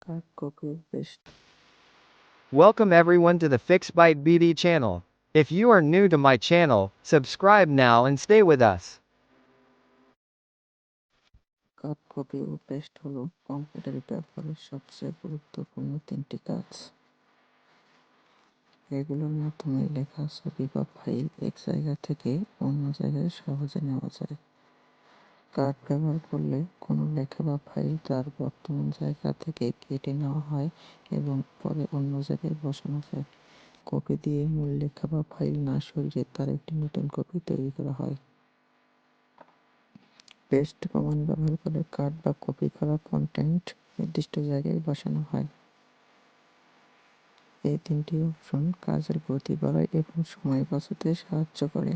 Cut copy paste. Welcome everyone to the FixByte BD channel. If you are new to my channel, subscribe now and stay with us. Cut copy ও paste হলো computer ব্যবহারের সবচেয়ে গুরুত্বপূর্ণ তিনটি কাজ। এগুলোর মাধ্যমে লেখা ছবি বা ফাইল এক জায়গা থেকে অন্য জায়গায় সহজে নেওয়া যায়। কাট ব্যবহার করলে কোনো লেখা বা ফাইল তার বর্তমান জায়গা থেকে কেটে নেওয়া হয় এবং পরে অন্য জায়গায় বসানো যায়। কপি দিয়ে মূল লেখা বা ফাইল না সরিয়ে তার একটি নতুন কপি তৈরি করা হয়। পেস্ট কমান্ড ব্যবহার করে কাট বা কপি করা কন্টেন্ট নির্দিষ্ট জায়গায় বসানো হয়। এই তিনটি অপশন কাজের গতি বাড়ায় এবং সময় বাঁচাতে সাহায্য করে।